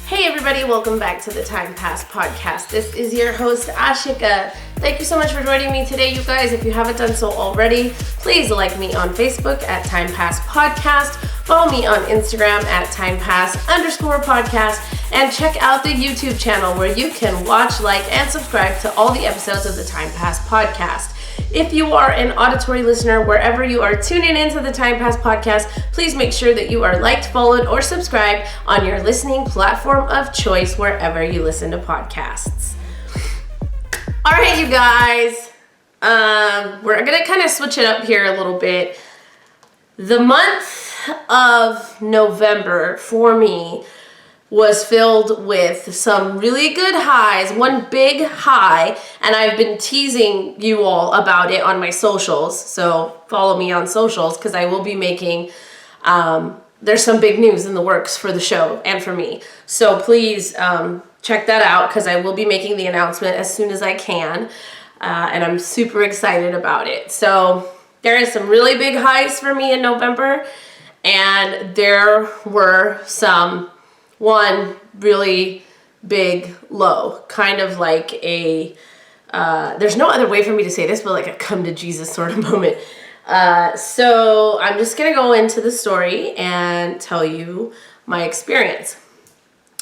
Hey everybody, welcome back to the Time Pass podcast. This is your host, Ashika. Thank you so much for joining me today, you guys. If you haven't done so already, please like me on Facebook at Time Pass Podcast, follow me on Instagram at Time Pass_podcast, and check out the YouTube channel where you can watch, like, and subscribe to all the episodes of the Time Pass podcast. If you are an auditory listener, wherever you are tuning into the Time Pass podcast, please make sure that you are liked, followed, or subscribed on your listening platform of choice wherever you listen to podcasts. All right, you guys, we're gonna kind of switch it up here a little bit. The month of November for me was filled with some really good highs, one big high, and I've been teasing you all about it on my socials, so follow me on socials because I will be making, there's some big news in the works for the show and for me, so please check that out because I will be making the announcement as soon as I can, and I'm super excited about it. So there is some really big highs for me in November, and there were one really big low, kind of like a, there's no other way for me to say this, but like a come to Jesus sort of moment. So I'm just going to go into the story and tell you my experience.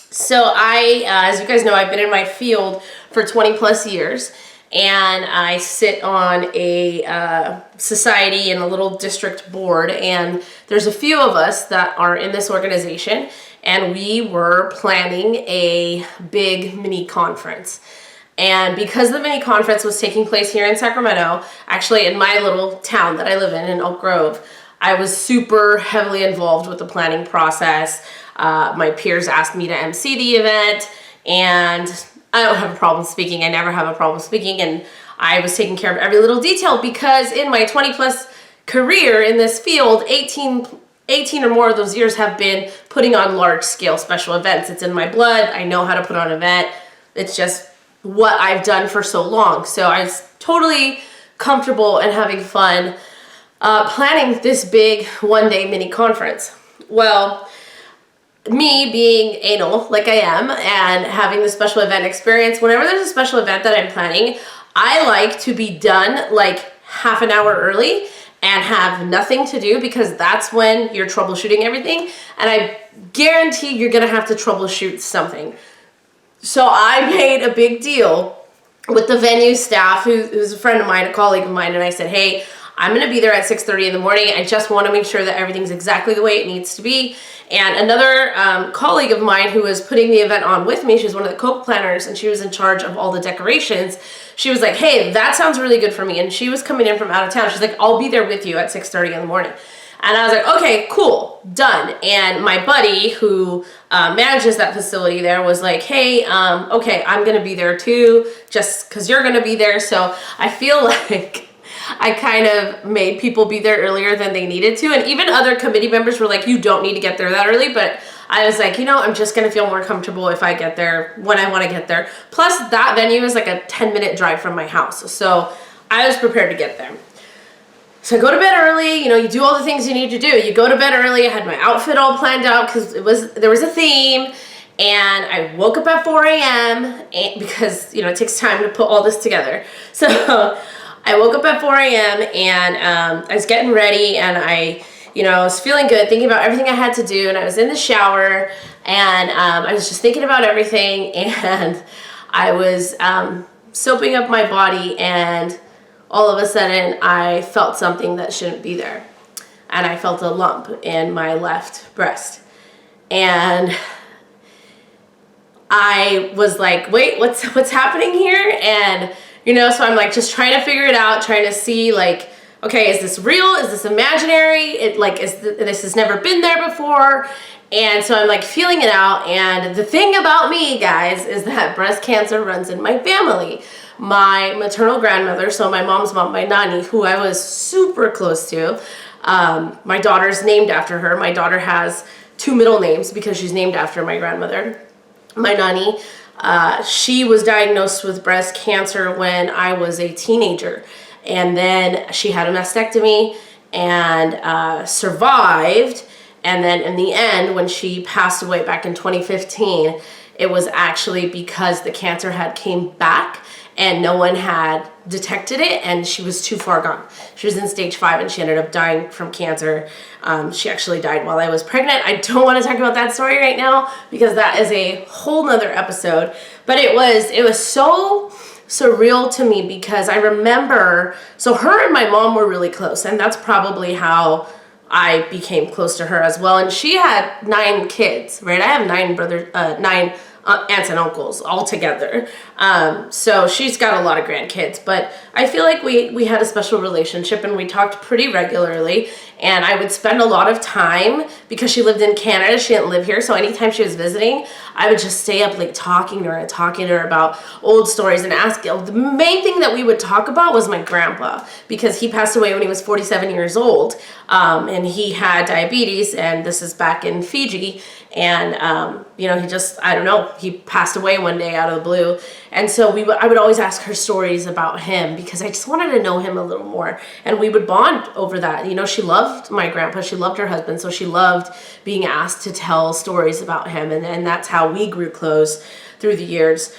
So as you guys know, I've been in my field for 20 plus years, and I sit on a society and a little district board, and there's a few of us that are in this organization, and we were planning a big mini conference. And because the mini conference was taking place here in Sacramento, actually in my little town that I live in Elk Grove, I was super heavily involved with the planning process. My peers asked me to MC the event, and I don't have a problem speaking. I never have a problem speaking, and I was taking care of every little detail because in my 20 plus career in this field, 18 or more of those years have been putting on large scale special events. It's in my blood. I know how to put on an event. It's just what I've done for so long. So I was totally comfortable and having fun planning this big one-day mini conference. Well, me being anal like I am and having the special event experience, whenever there's a special event that I'm planning, I like to be done like half an hour early and have nothing to do, because that's when you're troubleshooting everything, and I guarantee you're gonna have to troubleshoot something. So I made a big deal with the venue staff, who's a friend of mine, a colleague of mine, and I said, hey, I'm gonna be there at 6:30 in the morning. I just wanna make sure that everything's exactly the way it needs to be. And another colleague of mine who was putting the event on with me, she was one of the co-planners, and she was in charge of all the decorations. She was like, hey, that sounds really good for me. And she was coming in from out of town. She's like, I'll be there with you at 6:30 in the morning. And I was like, okay, cool, done. And my buddy who manages that facility there was like, hey, okay, I'm gonna be there too, just because you're gonna be there. So I feel like I kind of made people be there earlier than they needed to. And even other committee members were like, you don't need to get there that early. But I was like, I'm just going to feel more comfortable if I get there when I want to get there. Plus, that venue is like a 10-minute drive from my house. So I was prepared to get there. So I go to bed early. You do all the things you need to do. You go to bed early. I had my outfit all planned out because there was a theme. And I woke up at 4 a.m. because, it takes time to put all this together. So I woke up at 4 a.m. and I was getting ready, and I was feeling good, thinking about everything I had to do, and I was in the shower, and I was just thinking about everything, and I was soaping up my body, and all of a sudden I felt something that shouldn't be there, and I felt a lump in my left breast, and I was like, wait, what's happening here? And so I'm like just trying to figure it out, trying to see like, okay, is this real? Is this imaginary? This has never been there before. And so I'm like feeling it out. And the thing about me, guys, is that breast cancer runs in my family. My maternal grandmother, so my mom's mom, my nanny, who I was super close to, my daughter's named after her. My daughter has 2 middle names because she's named after my grandmother. My nanny, she was diagnosed with breast cancer when I was a teenager, and then she had a mastectomy and survived, And then in the end, when she passed away back in 2015, it was actually because the cancer had came back and no one had detected it, and she was too far gone. She was in stage 5 and she ended up dying from cancer. She actually died while I was pregnant. I don't want to talk about that story right now because that is a whole nother episode. But it was so surreal to me because I remember, so her and my mom were really close, and that's probably how I became close to her as well. And she had 9 kids, right? I have 9 aunts and uncles all together. So she's got a lot of grandkids, but I feel like we had a special relationship and we talked pretty regularly, and I would spend a lot of time because she lived in Canada. She didn't live here. So anytime she was visiting, I would just stay up late talking to her about old stories and the main thing that we would talk about was my grandpa, because he passed away when he was 47 years old. And he had diabetes, and this is back in Fiji. And, he just, I don't know, he passed away one day out of the blue. And so I would always ask her stories about him because I just wanted to know him a little more. And we would bond over that. She loved my grandpa. She loved her husband. So she loved being asked to tell stories about him. And that's how we grew close through the years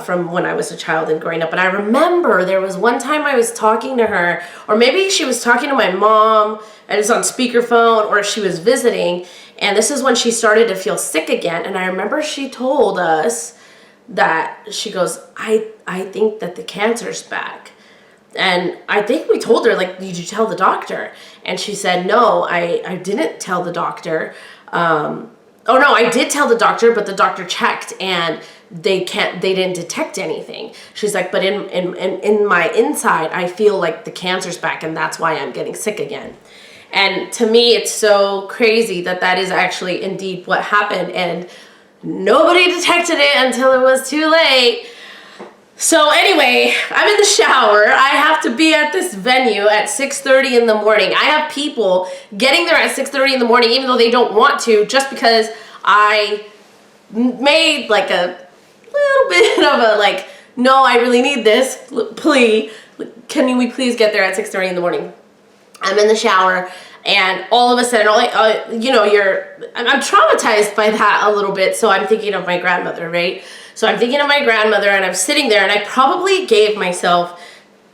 from when I was a child and growing up. And I remember there was one time I was talking to her, or maybe she was talking to my mom and it was on speakerphone, or she was visiting. And this is when she started to feel sick again. And I remember she told us that she goes, I think that the cancer's back. And I think we told her, like, did you tell the doctor? And she said, no, I didn't tell the doctor. Oh no, I did tell the doctor, but the doctor checked and they didn't detect anything. She's like, but in my inside, I feel like the cancer's back, and that's why I'm getting sick again. And to me, it's so crazy that is actually indeed what happened, and nobody detected it until it was too late. So anyway, I'm in the shower. I have to be at this venue at 6:30 in the morning. I have people getting there at 6:30 in the morning, even though they don't want to, just because I made like a little bit of a like, no, I really need this. Please, can we please get there at 6:30 in the morning? I'm in the shower, and all of a sudden, I'm traumatized by that a little bit. So I'm thinking of my grandmother, right? So I'm thinking of my grandmother, and I'm sitting there, and I probably gave myself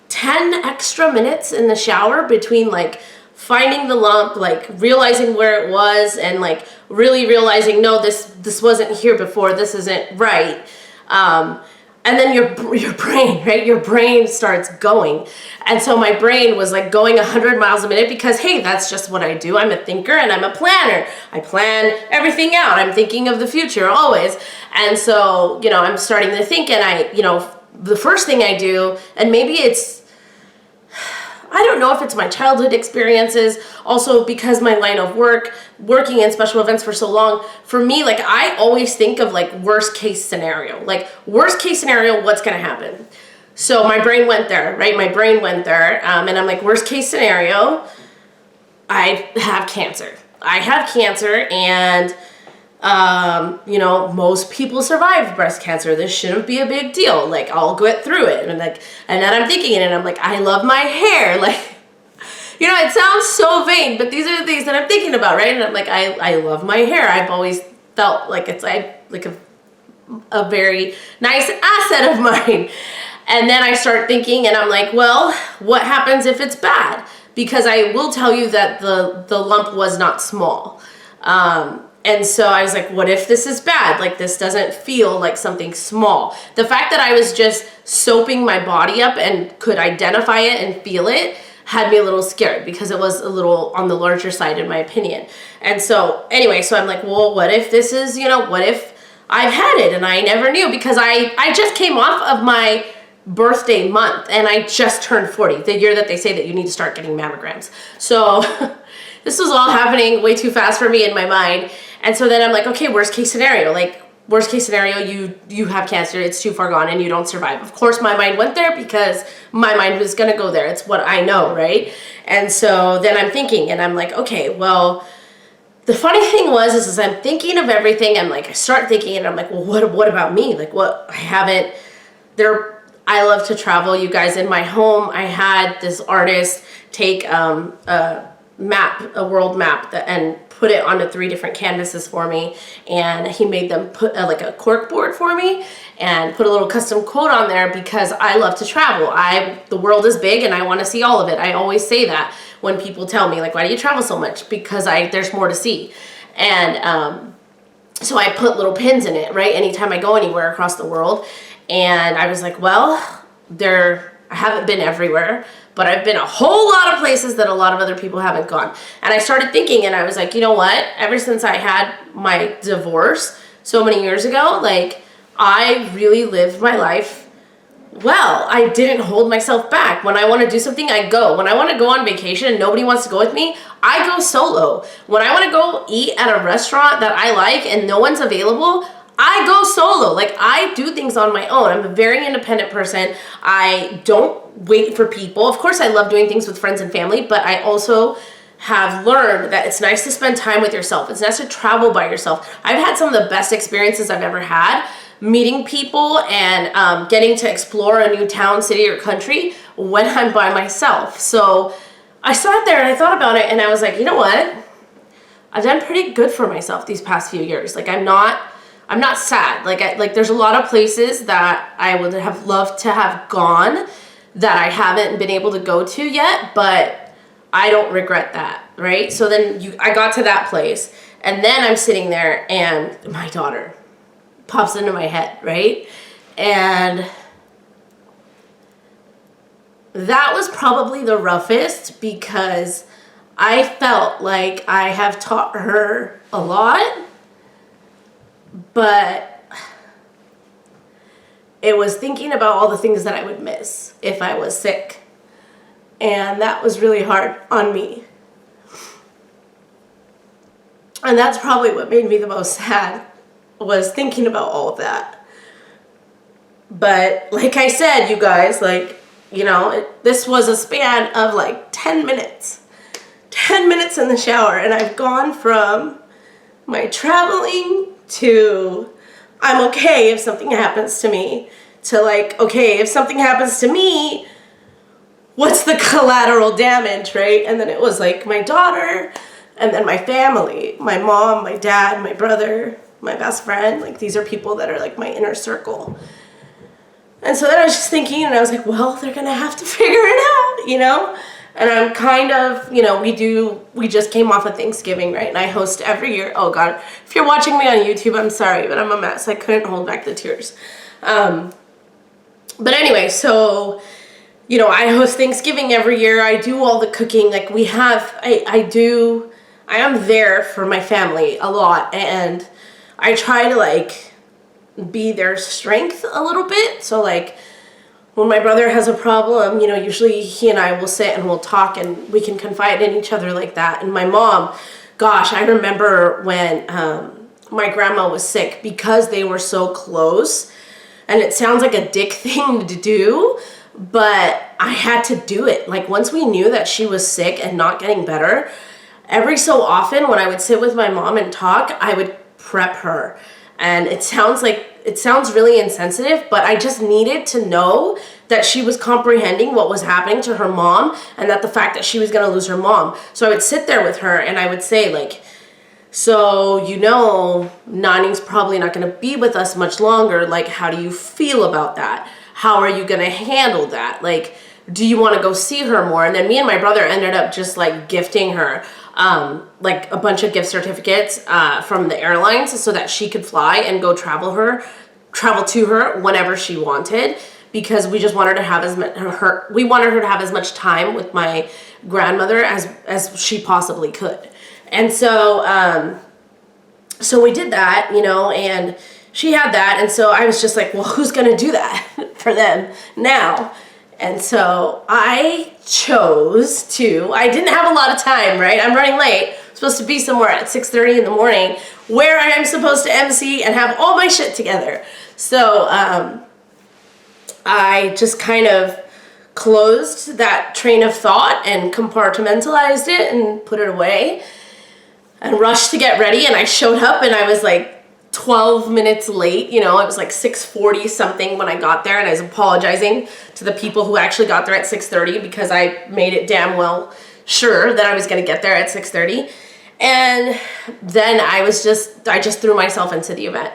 10 extra minutes in the shower between like finding the lump, like realizing where it was, and like really realizing, no, this wasn't here before, this isn't right. And then your brain, right? Your brain starts going. And so my brain was like going 100 miles a minute because, hey, that's just what I do. I'm a thinker and I'm a planner. I plan everything out. I'm thinking of the future always. And so, I'm starting to think, and the first thing I do, and maybe I don't know if it's my childhood experiences, also because my line of work, working in special events for so long, for me, like, I always think of like worst case scenario, what's going to happen. So my brain went there, right? My brain went there. And I'm like, worst case scenario, I have cancer. And most people survive breast cancer. This shouldn't be a big deal. Like, I'll get through it. And then I'm thinking it, and I'm like, I love my hair. Like, it sounds so vain, but these are the things that I'm thinking about, right? And I'm like, I love my hair. I've always felt like it's like a very nice asset of mine. And then I start thinking, and I'm like, well, what happens if it's bad? Because I will tell you that the lump was not small. And so I was like, what if this is bad? Like, this doesn't feel like something small. The fact that I was just soaping my body up and could identify it and feel it had me a little scared because it was a little on the larger side in my opinion. And so anyway, so I'm like, well, what if this is, what if I've had it and I never knew? Because I just came off of my birthday month and I just turned 40, the year that they say that you need to start getting mammograms. So this was all happening way too fast for me in my mind. And so then I'm like, okay, worst case scenario, you have cancer, it's too far gone and you don't survive. Of course, my mind went there because my mind was going to go there. It's what I know, right? And so then I'm thinking, and I'm like, okay, well, the funny thing is I'm thinking of everything. I'm like, I start thinking, and I'm like, well, what about me? Like, what? I love to travel, you guys. In my home, I had this artist take a world map and put it onto 3 different canvases for me, and he made them put like a cork board for me and put a little custom quote on there because I love to travel. The world is big and I want to see all of it. I always say that when people tell me, like, why do you travel so much? Because there's more to see. And so I put little pins in it, right? Anytime I go anywhere across the world. And I was like, well, I haven't been everywhere, but I've been a whole lot of places that a lot of other people haven't gone. And I started thinking, and I was like, you know what? Ever since I had my divorce so many years ago, like, I really lived my life well. I didn't hold myself back. When I want to do something, I go. When I want to go on vacation and nobody wants to go with me, I go solo. When I want to go eat at a restaurant that I like and no one's available, I go solo. Like, I do things on my own. I'm a very independent person. I don't wait for people. Of course, I love doing things with friends and family, but I also have learned that it's nice to spend time with yourself. It's nice to travel by yourself. I've had some of the best experiences I've ever had meeting people and getting to explore a new town, city, or country when I'm by myself. So I sat there and I thought about it, and I was like, you know what? I've done pretty good for myself these past few years. Like, I'm not sad. Like there's a lot of places that I would have loved to have gone that I haven't been able to go to yet, but I don't regret that, right? So then I got to that place, and then I'm sitting there and my daughter pops into my head, right? And that was probably the roughest because I felt like I have taught her a lot, but it was thinking about all the things that I would miss if I was sick. And that was really hard on me. And that's probably what made me the most sad, was thinking about all of that. But like I said, you guys, like, you know, this was a span of like 10 minutes. 10 minutes in the shower, and I've gone from my traveling to I'm okay if something happens to me to like, okay, if something happens to me, what's the collateral damage, right? And then it was like my daughter, and then my family, my mom, my dad, my brother, my best friend. Like, these are people that are like my inner circle. And so then I was just thinking, and I was like, well, they're gonna have to figure it out, you know? And I'm kind of, you know, we just came off of Thanksgiving, right? And I host every year. Oh God, if you're watching me on YouTube, I'm sorry, but I'm a mess. I couldn't hold back the tears. But anyway, so, you know, I host Thanksgiving every year. I do all the cooking. Like, I am there for my family a lot, and I try to like be their strength a little bit. So like, when my brother has a problem, you know, usually he and I will sit and we'll talk and we can confide in each other like that. And my mom, gosh, I remember when my grandma was sick, because they were so close, and it sounds like a dick thing to do, but I had to do it. Like, once we knew that she was sick and not getting better, every so often when I would sit with my mom and talk, I would prep her. And it sounds really insensitive, but I just needed to know that she was comprehending what was happening to her mom, and that the fact that she was going to lose her mom. So I would sit there with her and I would say, like, so, you know, Nani's probably not going to be with us much longer. Like, how do you feel about that? How are you going to handle that? Like, do you want to go see her more? And then me and my brother ended up just like gifting her like a bunch of gift certificates from the airlines so that she could fly and go travel to her whenever she wanted, because we just wanted to have we wanted her to have as much time with my grandmother as she possibly could. And so so we did that, you know, and she had that, and so I was just like, well, who's gonna do that for them now? And so I didn't have a lot of time, right? I'm running late. I'm supposed to be somewhere at 6:30 in the morning where I am supposed to MC and have all my shit together. So I just kind of closed that train of thought and compartmentalized it and put it away and rushed to get ready. And I showed up and I was like 12 minutes late, you know, it was like 6:40 something when I got there, and I was apologizing to the people who actually got there at 6:30 because I made it damn well sure that I was going to get there at 6:30. And then I just threw myself into the event.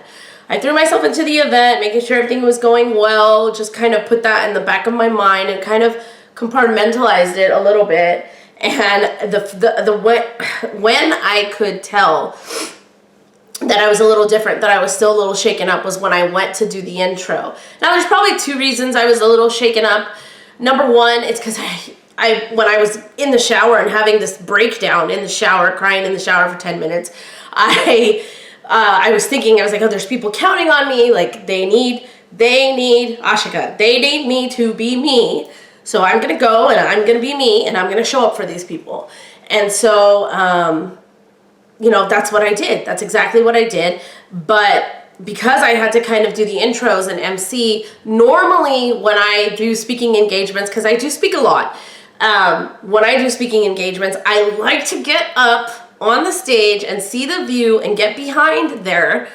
I threw myself into the event, making sure everything was going well, just kind of put that in the back of my mind and kind of compartmentalized it a little bit. And when I could tell that I was a little different, that I was still a little shaken up, was when I went to do the intro. Now, there's probably 2 reasons I was a little shaken up. Number one, it's because when I was in the shower and having this breakdown in the shower, crying in the shower for 10 minutes, I was thinking, I was like, oh, there's people counting on me. Like, they need Ashika. They need me to be me. So I'm going to go and I'm going to be me and I'm going to show up for these people. And so, that's what I did. That's exactly what I did. But because I had to kind of do the intros and MC, normally when I do speaking engagements, because I do speak a lot, when I do speaking engagements, I like to get up on the stage and see the view and get behind there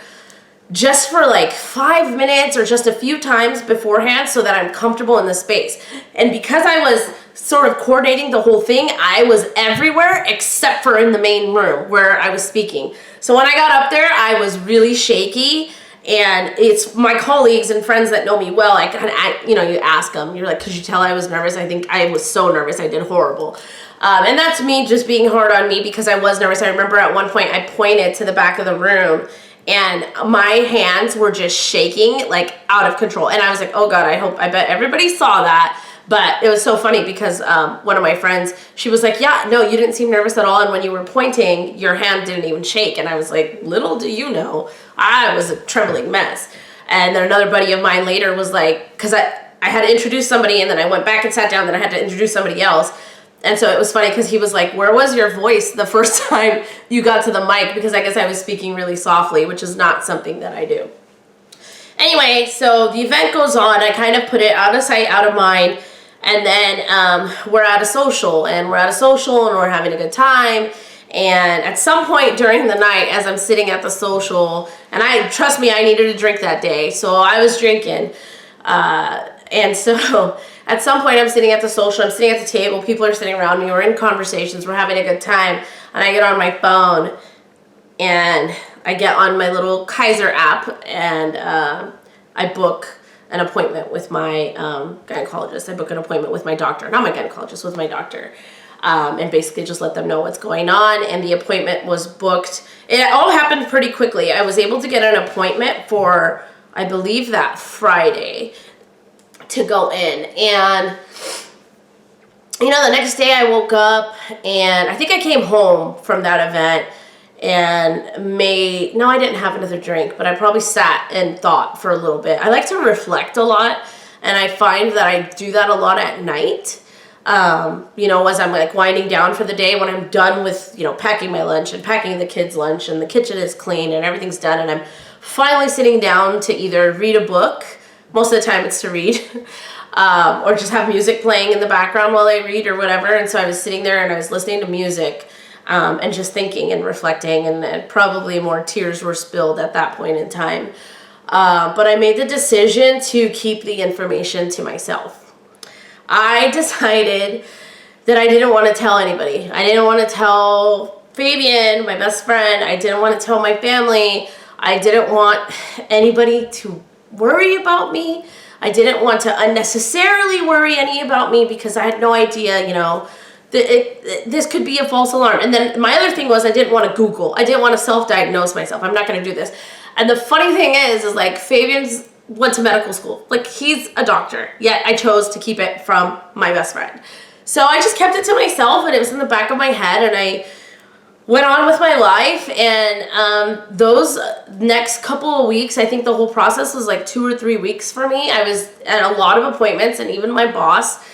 just for like 5 minutes or just a few times beforehand so that I'm comfortable in the space. And because I was sort of coordinating the whole thing, I was everywhere except for in the main room where I was speaking. So when I got up there, I was really shaky, and it's my colleagues and friends that know me well. I kind of, you ask them, you're like, could you tell I was nervous? I think I was so nervous. I did horrible. And that's me just being hard on me because I was nervous. I remember at one point I pointed to the back of the room and my hands were just shaking like out of control. And I was like, oh God, I bet everybody saw that. But it was so funny because one of my friends, she was like, yeah, no, you didn't seem nervous at all. And when you were pointing, your hand didn't even shake. And I was like, little do you know, I was a trembling mess. And then another buddy of mine later was like, because I had to introduce somebody and then I went back and sat down, then I had to introduce somebody else. And so it was funny because he was like, where was your voice the first time you got to the mic? Because I guess I was speaking really softly, which is not something that I do. Anyway, so the event goes on. I kind of put it out of sight, out of mind. And then we're at a social and we're having a good time. And at some point during the night, as I'm sitting at the social, and trust me, I needed a drink that day. So I was drinking. And so at some point I'm sitting at the social, I'm sitting at the table, people are sitting around me, we're in conversations, we're having a good time. And I get on my phone and I get on my little Kaiser app and I book an appointment with my gynecologist. I book an appointment with my doctor, not my gynecologist, with my doctor, and basically just let them know what's going on. And the appointment was booked. It all happened pretty quickly. I was able to get an appointment for, I believe, that Friday to go in. And, the next day I woke up and I think I came home from that event and I didn't have another drink, but I probably sat and thought for a little bit. I like to reflect a lot, and I find that I do that a lot at night. As I'm like winding down for the day, when I'm done with, packing my lunch and packing the kids' lunch and the kitchen is clean and everything's done and I'm finally sitting down to either read a book, most of the time it's to read, or just have music playing in the background while I read or whatever. And so I was sitting there and I was listening to music and just thinking and reflecting, and probably more tears were spilled at that point in time. But I made the decision to keep the information to myself. I decided that I didn't want to tell anybody. I didn't want to tell Fabian, my best friend. I didn't want to tell my family. I didn't want anybody to worry about me. I didn't want to unnecessarily worry any about me because I had no idea, this could be a false alarm. And then my other thing was I didn't want to Google. I didn't want to self-diagnose myself. I'm not going to do this. And the funny thing is like Fabian's went to medical school. Like, he's a doctor, yet I chose to keep it from my best friend. So I just kept it to myself, and it was in the back of my head, and I went on with my life. And those next couple of weeks, I think the whole process was like 2 or 3 weeks for me. I was at a lot of appointments, and even my boss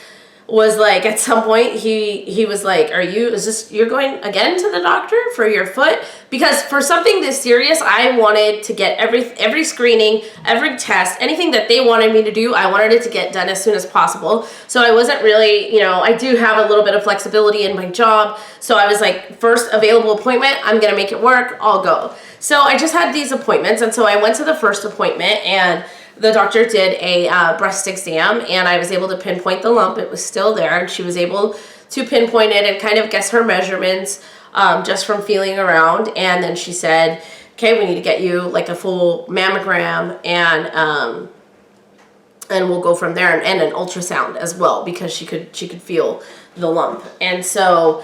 was like, at some point he was like, you're going again to the doctor for your foot? Because for something this serious, I wanted to get every screening, every test, anything that they wanted me to do, I wanted it to get done as soon as possible. So I wasn't really, I do have a little bit of flexibility in my job. So I was like, first available appointment, I'm going to make it work, I'll go. So I just had these appointments. And so I went to the first appointment, and the doctor did a breast exam, and I was able to pinpoint the lump. It was still there, and she was able to pinpoint it and kind of guess her measurements just from feeling around. And then she said, okay, we need to get you like a full mammogram and we'll go from there, and an ultrasound as well, because she could feel the lump. And so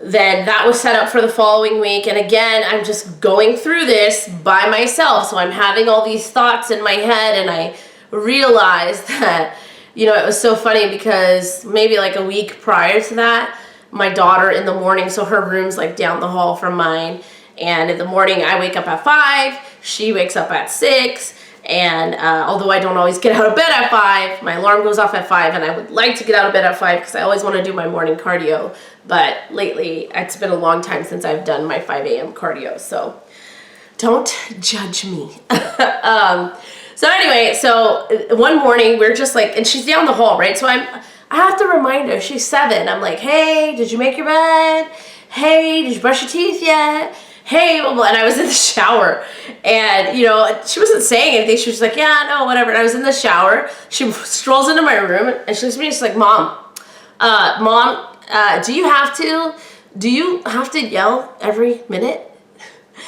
then that was set up for the following week. And again, I'm just going through this by myself. So I'm having all these thoughts in my head, and I realized that, you know, it was so funny because maybe like a week prior to that, my daughter in the morning, so her room's like down the hall from mine, and in the morning I wake up at 5, she wakes up at 6, and although I don't always get out of bed at 5, my alarm goes off at 5, and I would like to get out of bed at 5 because I always want to do my morning cardio, but lately it's been a long time since I've done my 5 a.m. cardio, so don't judge me. So anyway, so one morning we're just like, and she's down the hall, right? So I have to remind her, she's 7. I'm like, hey, did you make your bed? Hey, did you brush your teeth yet? Hey, blah, blah. And I was in the shower, and, you know, she wasn't saying anything. She was like, yeah, no, whatever. And I was in the shower. She strolls into my room, and she looks at me, and she's like, Mom, do you have to yell every minute?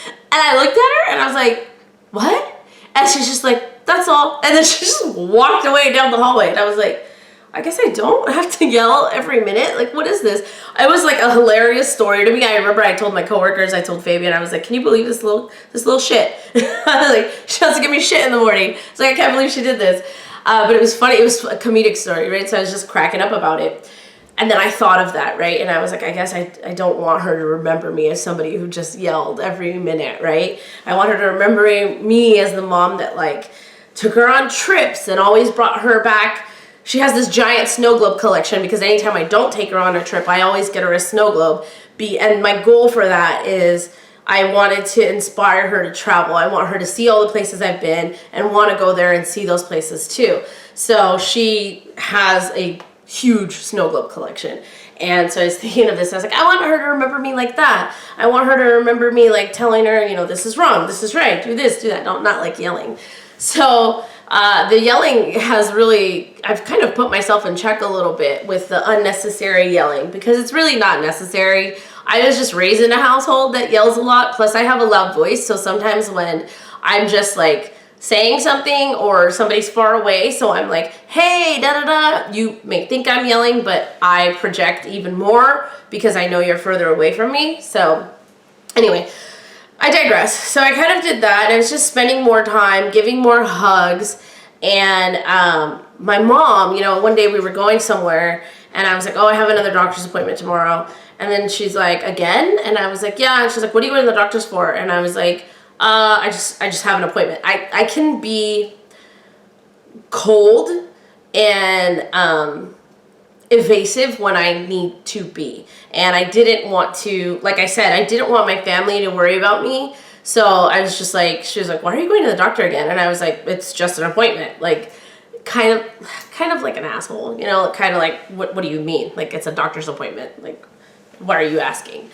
And I looked at her, and I was like, what? And she's just like, that's all. And then she just walked away down the hallway, and I was like, I guess I don't have to yell every minute. Like, what is this? It was like a hilarious story to me. I remember I told my coworkers, I told Fabian, I was like, can you believe this little shit? Like, she wants to give me shit in the morning. It's like, I can't believe she did this. But it was funny. It was a comedic story, right? So I was just cracking up about it. And then I thought of that, right? And I was like, I guess I don't want her to remember me as somebody who just yelled every minute, right? I want her to remember me as the mom that, like, took her on trips and always brought her back. She has this giant snow globe collection because anytime I don't take her on a trip, I always get her a snow globe. And my goal for that is I wanted to inspire her to travel. I want her to see all the places I've been and want to go there and see those places too. So she has a huge snow globe collection. And so I was thinking of this. I was like, I want her to remember me like that. I want her to remember me like telling her, you know, this is wrong, this is right, do this, do that. Not like yelling. So the yelling has really, I've kind of put myself in check a little bit with the unnecessary yelling, because it's really not necessary. I was just raised in a household that yells a lot. Plus I have a loud voice. So sometimes when I'm just like saying something or somebody's far away, so I'm like, hey, da da da, you may think I'm yelling, but I project even more because I know you're further away from me. So anyway, I digress. So I kind of did that. I was just spending more time, giving more hugs. And my mom, you know, one day we were going somewhere, and I was like, oh, I have another doctor's appointment tomorrow. And then she's like, again? And I was like, yeah. And she's like, what are you going to the doctor's for? And I was like, I just have an appointment. I can be cold and evasive when I need to be. And I didn't want to, like I said, I didn't want my family to worry about me. So I was just like, she was like, why are you going to the doctor again? And I was like, it's just an appointment. Like, kind of like an asshole, you know, kind of like, what do you mean? Like, it's a doctor's appointment. Like, why are you asking?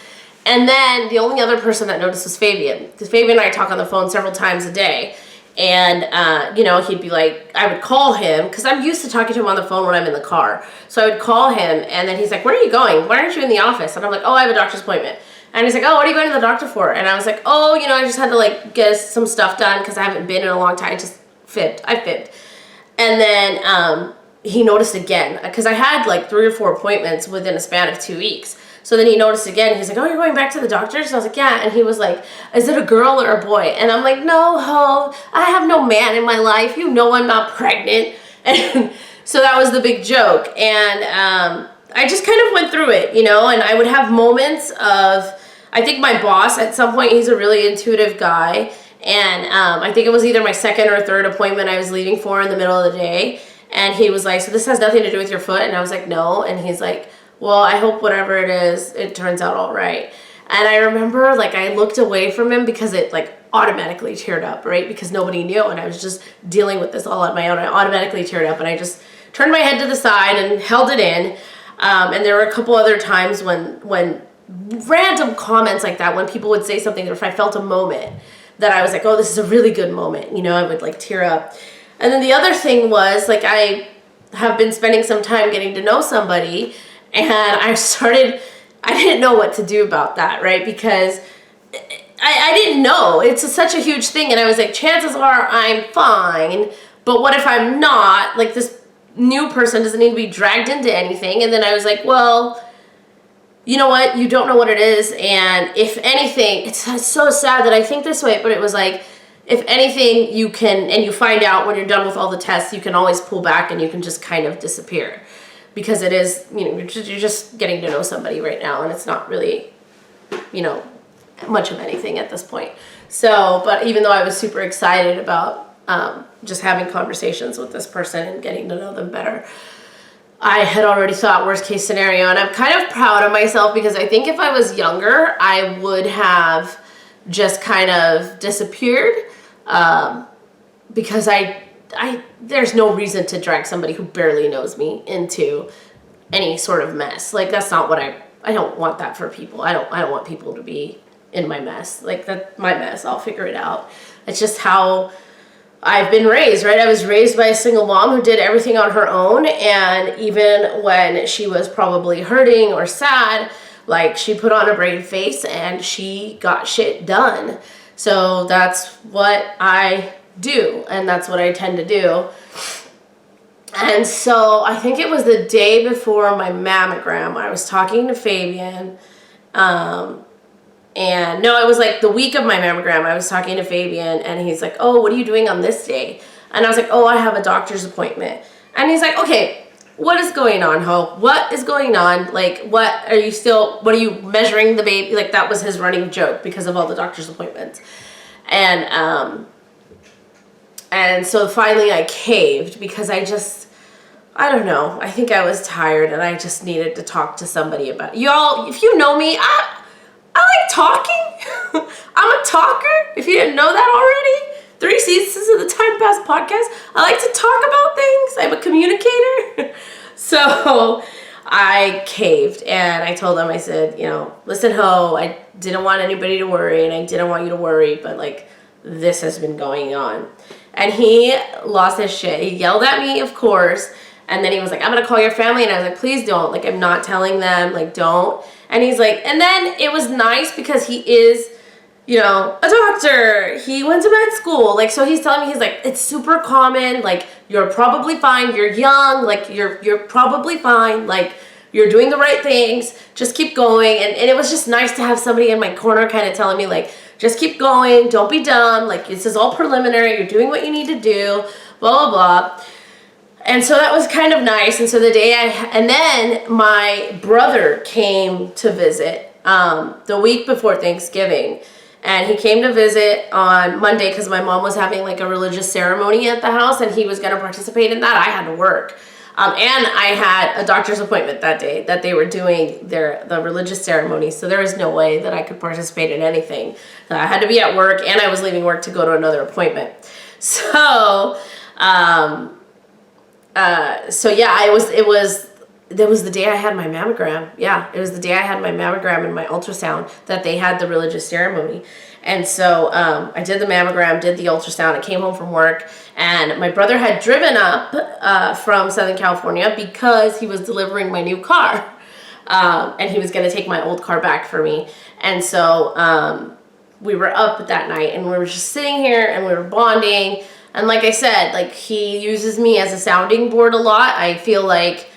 And then the only other person that noticed was Fabian, because Fabian and I talk on the phone several times a day. And, you know, he'd be like, I would call him, because I'm used to talking to him on the phone when I'm in the car. So I would call him, and then he's like, where are you going? Why aren't you in the office? And I'm like, oh, I have a doctor's appointment. And he's like, oh, what are you going to the doctor for? And I was like, oh, you know, I just had to, like, get some stuff done because I haven't been in a long time. I fibbed. And then he noticed again, because I had, like, 3 or 4 appointments within a span of 2 weeks. So then he noticed again. He's like, oh, you're going back to the doctor's? And I was like, yeah. And he was like, is it a girl or a boy? And I'm like, no, ho, I have no man in my life. You know I'm not pregnant. And so that was the big joke. And I just kind of went through it, you know, and I would have moments of, I think my boss at some point, he's a really intuitive guy. And I think it was either my 2nd or 3rd appointment I was leaving for in the middle of the day. And he was like, so this has nothing to do with your foot? And I was like, no. And he's like, well, I hope whatever it is, it turns out all right. And I remember, like, I looked away from him because it, like, automatically teared up, right? Because nobody knew, and I was just dealing with this all on my own. I automatically teared up, and I just turned my head to the side and held it in. And there were a couple other times when random comments like that, when people would say something, or if I felt a moment that I was like, oh, this is a really good moment, you know, I would, like, tear up. And then the other thing was, like, I have been spending some time getting to know somebody, and I started I didn't know what to do about that, right? Because I didn't know. It's such a huge thing. And I was like, chances are I'm fine. But what if I'm not? Like, this new person doesn't need to be dragged into anything. And then I was like, well, you know what? You don't know what it is. And if anything, it's so sad that I think this way, but it was like, if anything, you can, and you find out when you're done with all the tests, you can always pull back and you can just kind of disappear. Because it is, you know, you're just getting to know somebody right now, and it's not really, you know, much of anything at this point. So, but even though I was super excited about just having conversations with this person and getting to know them better, I had already thought worst case scenario. And I'm kind of proud of myself, because I think if I was younger, I would have just kind of disappeared, because there's no reason to drag somebody who barely knows me into any sort of mess. Like, that's not what I don't want that for people. I don't want people to be in my mess. Like, that's my mess. I'll figure it out. It's just how I've been raised, right? I was raised by a single mom who did everything on her own. And even when she was probably hurting or sad, like, she put on a brave face and she got shit done. So that's what I do, and that's what I tend to do. And so I think it was the day before my mammogram, I was talking to Fabian, and no, it was like the week of my mammogram, I was talking to Fabian, and he's like, oh, what are you doing on this day? And I was like, oh, I have a doctor's appointment. And he's like, okay, what is going on, Ho? What is going on? Like, what are you measuring the baby? Like, that was his running joke because of all the doctor's appointments. And so finally I caved, because I don't know. I think I was tired and I just needed to talk to somebody about it. Y'all, if you know me, I like talking. I'm a talker. If you didn't know that already, 3 seasons of the Time Pass podcast. I like to talk about things. I'm a communicator. So I caved and I told him, I said, you know, listen, Ho, I didn't want anybody to worry and I didn't want you to worry, but like, this has been going on. And he lost his shit. He yelled at me, of course. And then he was like, I'm going to call your family. And I was like, please don't. Like, I'm not telling them. Like, don't. And he's like, and then it was nice because he is, you know, a doctor. He went to med school. Like, so he's telling me, he's like, it's super common. Like, you're probably fine. You're young. Like, you're probably fine. Like, you're doing the right things. Just keep going. And it was just nice to have somebody in my corner kind of telling me, like, just keep going. Don't be dumb. Like, this is all preliminary. You're doing what you need to do. Blah, blah, blah. And so that was kind of nice. And so the day and then my brother came to visit the week before Thanksgiving. And he came to visit on Monday because my mom was having like a religious ceremony at the house and he was going to participate in that. I had to work. And I had a doctor's appointment that day that they were doing the religious ceremony. So there was no way that I could participate in anything. I had to be at work and I was leaving work to go to another appointment. So yeah, it was the day I had my mammogram. Yeah, it was the day I had my mammogram and my ultrasound that they had the religious ceremony. And so I did the mammogram, did the ultrasound. I came home from work, and my brother had driven up from Southern California because he was delivering my new car. And he was going to take my old car back for me. And so we were up that night, and we were just sitting here, and we were bonding. And like I said, like, he uses me as a sounding board a lot. I feel like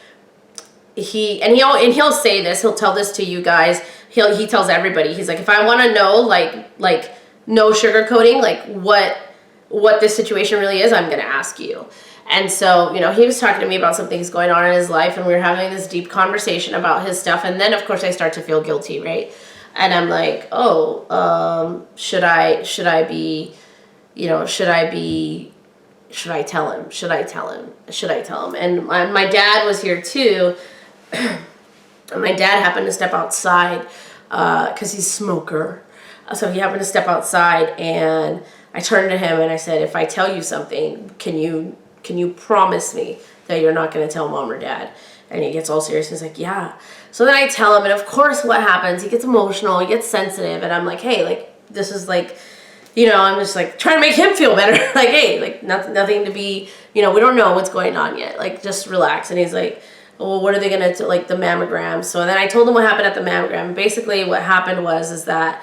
he'll say this, he'll tell this to you guys. He tells everybody. He's like, if I want to know, like no sugarcoating, like what this situation really is, I'm going to ask you. And so, you know, he was talking to me about some things going on in his life, and we were having this deep conversation about his stuff. And then, of course, I start to feel guilty, right? And I'm like, should I tell him? And my dad was here too. My dad happened to step outside because he's a smoker. So he happened to step outside, and I turned to him and I said, if I tell you something, can you promise me that you're not going to tell mom or dad? And he gets all serious. He's like, yeah. So then I tell him, and of course what happens? He gets emotional, he gets sensitive, and I'm like, hey, like, this is like, you know, I'm just like trying to make him feel better. Like, hey, like, nothing to be, you know, we don't know what's going on yet. Like, just relax. And he's like, well, what are they going to, like the mammogram? So then I told them what happened at the mammogram. Basically what happened is that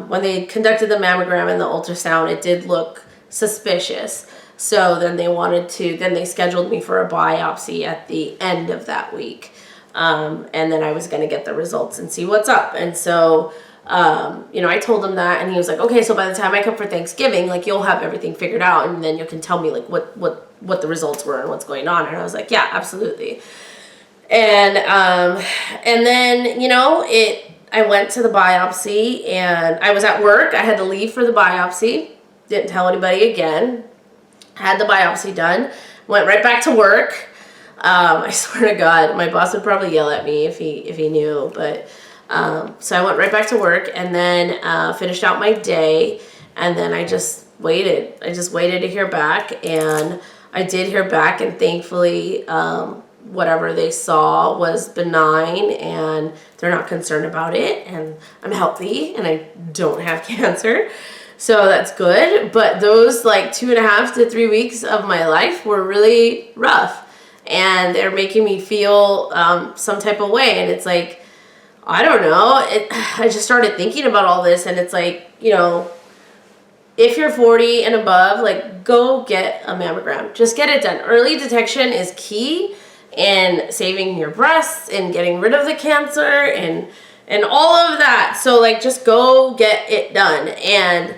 when they conducted the mammogram and the ultrasound, it did look suspicious. So then they scheduled me for a biopsy at the end of that week. And then I was going to get the results and see what's up. And so, I told him that, and he was like, okay, so by the time I come for Thanksgiving, like, you'll have everything figured out, and then you can tell me, like, what the results were and what's going on. And I was like, yeah, absolutely. And then, I went to the biopsy, and I was at work. I had to leave for the biopsy. Didn't tell anybody again. Had the biopsy done. Went right back to work. I swear to God, my boss would probably yell at me if he knew, but so I went right back to work, and then finished out my day, and then I just waited. I just waited to hear back, and I did hear back, and thankfully whatever they saw was benign, and they're not concerned about it, and I'm healthy, and I don't have cancer. So that's good. But those like 2.5 to 3 weeks of my life were really rough, and they're making me feel some type of way. And it's like, I don't know. I just started thinking about all this, and it's like, if you're 40 and above, like, go get a mammogram. Just get it done. Early detection is key in saving your breasts and getting rid of the cancer and all of that. So like, just go get it done. And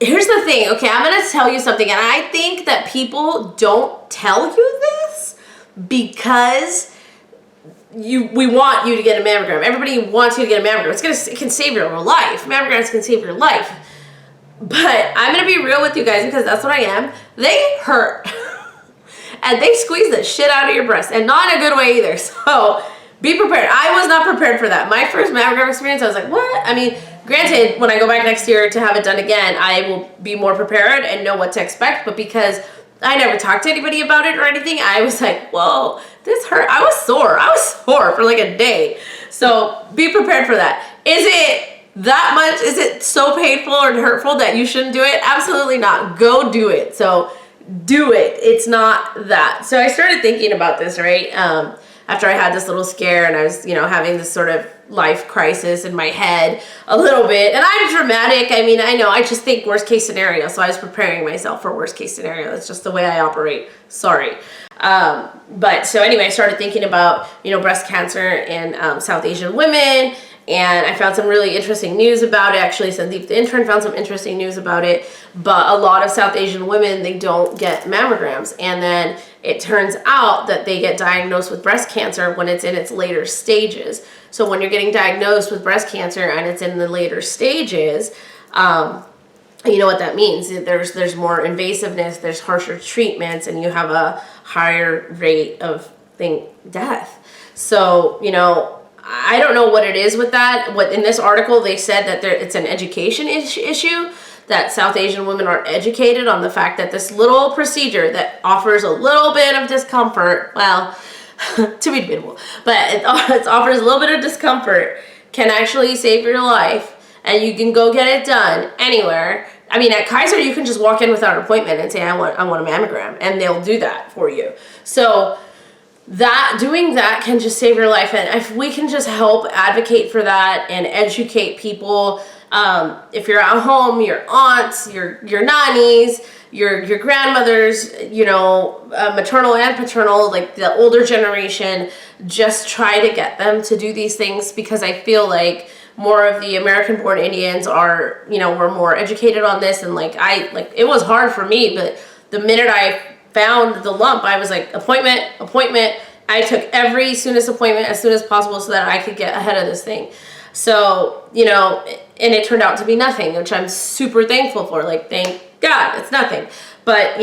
here's the thing, okay, I'm going to tell you something, and I think that people don't tell you this because we want you to get a mammogram. Everybody wants you to get a mammogram. It can save your life. Mammograms can save your life. But I'm going to be real with you guys, because that's what I am. They hurt. And they squeeze the shit out of your breast, and not in a good way either. So be prepared. I was not prepared for that. My first mammogram experience, I was like, what? I mean, granted, when I go back next year to have it done again, I will be more prepared and know what to expect. But because I never talked to anybody about it or anything, I was like, whoa, this hurt. I was sore for like a day. So be prepared for that. Is it that much? Is it so painful and hurtful that you shouldn't do it? Absolutely not. Go do it. So do it. It's not that. So I started thinking about this, right? After I had this little scare, and I was, having this sort of life crisis in my head a little bit. And I'm dramatic. I mean, I know, I just think worst case scenario. So I was preparing myself for worst case scenario. That's just the way I operate. Sorry. But so anyway, I started thinking about, breast cancer in South Asian women. And I found some really interesting news about it. Actually, Sandeep, the intern, found some interesting news about it. But a lot of South Asian women, they don't get mammograms. And then it turns out that they get diagnosed with breast cancer when it's in its later stages. So when you're getting diagnosed with breast cancer and it's in the later stages, you know what that means. There's more invasiveness, there's harsher treatments, and you have a higher rate of death. So, I don't know what it is with that. What in this article they said that it's an education issue, that South Asian women aren't educated on the fact that this little procedure that offers a little bit of discomfort, well, to be debatable, but it offers a little bit of discomfort, can actually save your life, and you can go get it done anywhere. I mean, at Kaiser, you can just walk in without an appointment and say, I want a mammogram, and they'll do that for you. So doing that can just save your life. And if we can just help advocate for that and educate people, if you're at home, your aunts, your nannies, your grandmothers, maternal and paternal, like the older generation, just try to get them to do these things, because I feel like more of the American-born Indians are, were more educated on this. And it was hard for me, but the minute I found the lump, I was like, appointment. I took every soonest appointment as soon as possible so that I could get ahead of this thing. So, and it turned out to be nothing, which I'm super thankful for. Like, thank God it's nothing. But,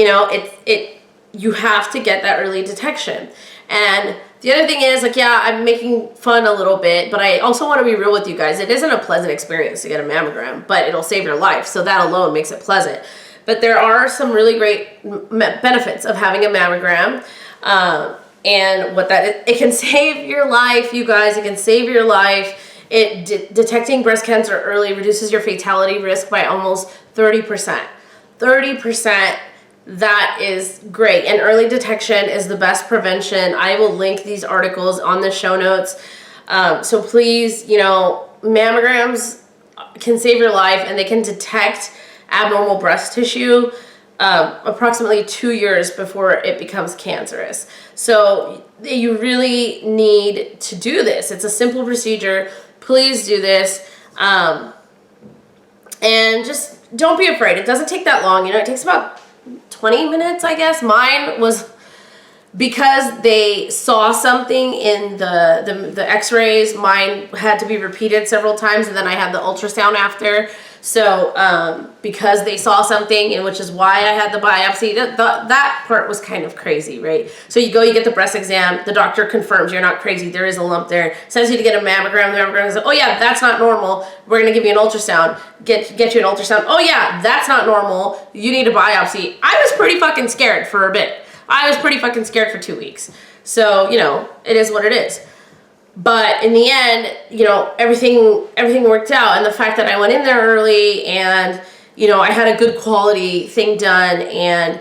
you have to get that early detection. And the other thing is, I'm making fun a little bit, but I also want to be real with you guys. It isn't a pleasant experience to get a mammogram, but it'll save your life. So that alone makes it pleasant. But there are some really great benefits of having a mammogram. And it can save your life, you guys. It can save your life. Detecting breast cancer early reduces your fatality risk by almost 30%. 30% that is great. And early detection is the best prevention. I will link these articles on the show notes. So please, mammograms can save your life, and they can detect abnormal breast tissue approximately 2 years before it becomes cancerous. So you really need to do this. It's a simple procedure. Please do this. And just don't be afraid. It doesn't take that long. It takes about 20 minutes, I guess. Mine was because they saw something in the x-rays. Mine had to be repeated several times, and then I had the ultrasound after. So because they saw something, and which is why I had the biopsy, that part was kind of crazy, right? So you get the breast exam, the doctor confirms you're not crazy, there is a lump there, sends you to get a mammogram, the mammogram says, oh yeah, that's not normal, we're gonna give you an ultrasound, get you an ultrasound, oh yeah, that's not normal, you need a biopsy. I was pretty fucking scared for a bit. I was pretty fucking scared for 2 weeks. So, it is what it is. But in the end, everything worked out. And the fact that I went in there early and, I had a good quality thing done, and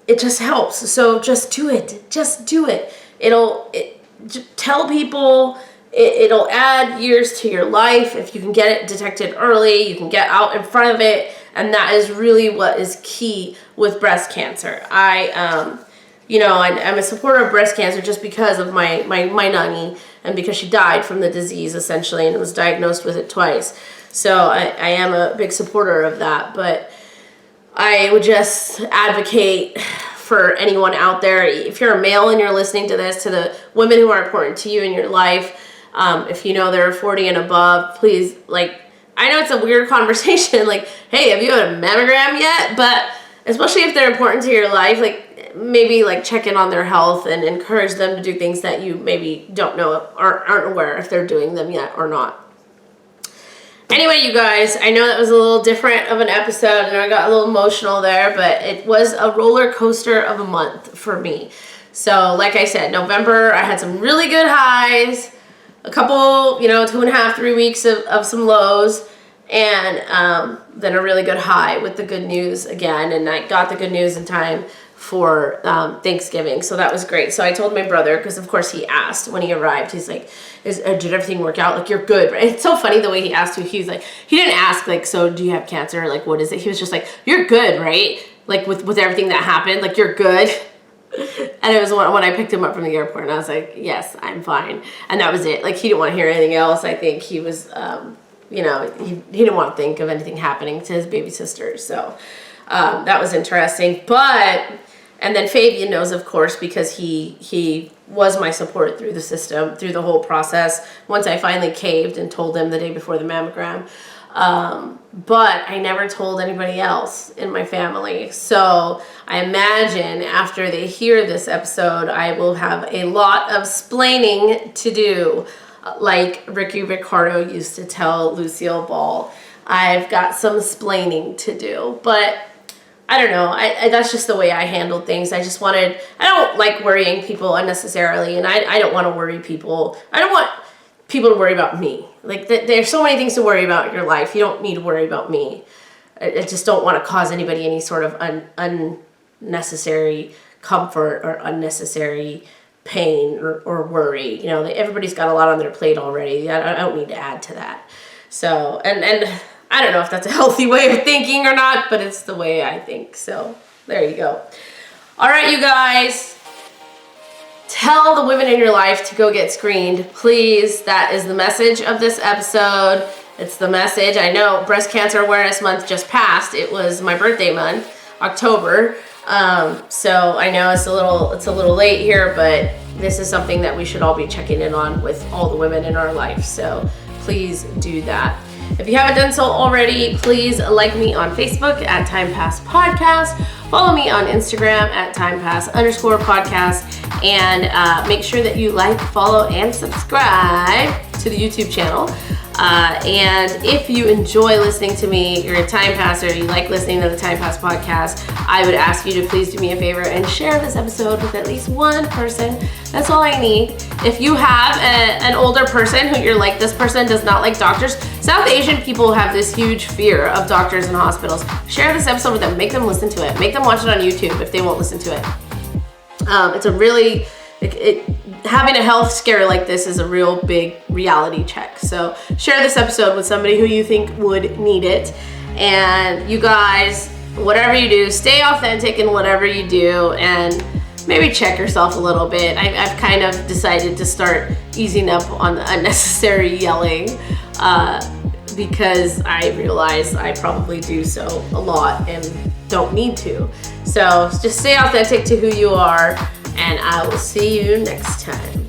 it just helps. So just do it. Just do it. Tell people, it'll add years to your life. If you can get it detected early, you can get out in front of it. And that is really what is key with breast cancer. I'm a supporter of breast cancer just because of my nanny, and because she died from the disease essentially and was diagnosed with it twice. So I am a big supporter of that. But I would just advocate for anyone out there, if you're a male and you're listening to this, to the women who are important to you in your life, if they're 40 and above, please, I know it's a weird conversation, hey, have you had a mammogram yet? But especially if they're important to your life, maybe check in on their health and encourage them to do things that you maybe don't know or aren't aware if they're doing them yet or not. Anyway, you guys, I know that was a little different of an episode, and I got a little emotional there, but it was a roller coaster of a month for me. So like I said, November, I had some really good highs, a couple, 2.5, 3 weeks of some lows, and then a really good high with the good news again. And I got the good news in time for Thanksgiving, so that was great. So I told my brother, because of course he asked when he arrived, he's like, did everything work out? You're good, right? It's so funny the way he asked you. He didn't ask so do you have cancer? What is it? He was just you're good, right? With everything that happened, you're good. And it was when I picked him up from the airport, and I was like, yes, I'm fine. And that was it. He didn't want to hear anything else. I think he was, he didn't want to think of anything happening to his baby sister. So that was interesting. And then Fabian knows, of course, because he was my support through the system, through the whole process, once I finally caved and told him the day before the mammogram. But I never told anybody else in my family. So I imagine after they hear this episode, I will have a lot of splaining to do, like Ricky Ricardo used to tell Lucille Ball. I've got some splaining to do, but I don't know. That's just the way I handled things. I don't like worrying people unnecessarily, and I don't want to worry people. I don't want people to worry about me. There's so many things to worry about in your life. You don't need to worry about me. I just don't want to cause anybody any sort of unnecessary comfort or unnecessary pain or worry. Everybody's got a lot on their plate already. I don't need to add to that. So, and I don't know if that's a healthy way of thinking or not, but it's the way I think. So there you go. All right, you guys. Tell the women in your life to go get screened, please. That is the message of this episode. It's the message. I know Breast Cancer Awareness Month just passed. It was my birthday month, October. So I know it's a little late here, but this is something that we should all be checking in on with all the women in our life. So please do that. If you haven't done so already, please like me on Facebook at Time Pass Podcast. Follow me on Instagram at timepass_podcast. And make sure that you like, follow, and subscribe to the YouTube channel. And if you enjoy listening to me, you're a Time Passer, you like listening to the Time Pass podcast, I would ask you to please do me a favor and share this episode with at least one person. That's all I need. If you have an older person who you're like, this person does not like doctors, South Asian people have this huge fear of doctors and hospitals. Share this episode with them. Make them listen to it. Make them watch it on YouTube if they won't listen to it. It's a really, having a health scare like this is a real big reality check. So share this episode with somebody who you think would need it. And you guys, whatever you do, stay authentic in whatever you do, and maybe check yourself a little bit. I've kind of decided to start easing up on the unnecessary yelling because I realize I probably do so a lot and don't need to. So just stay authentic to who you are, and I will see you next time.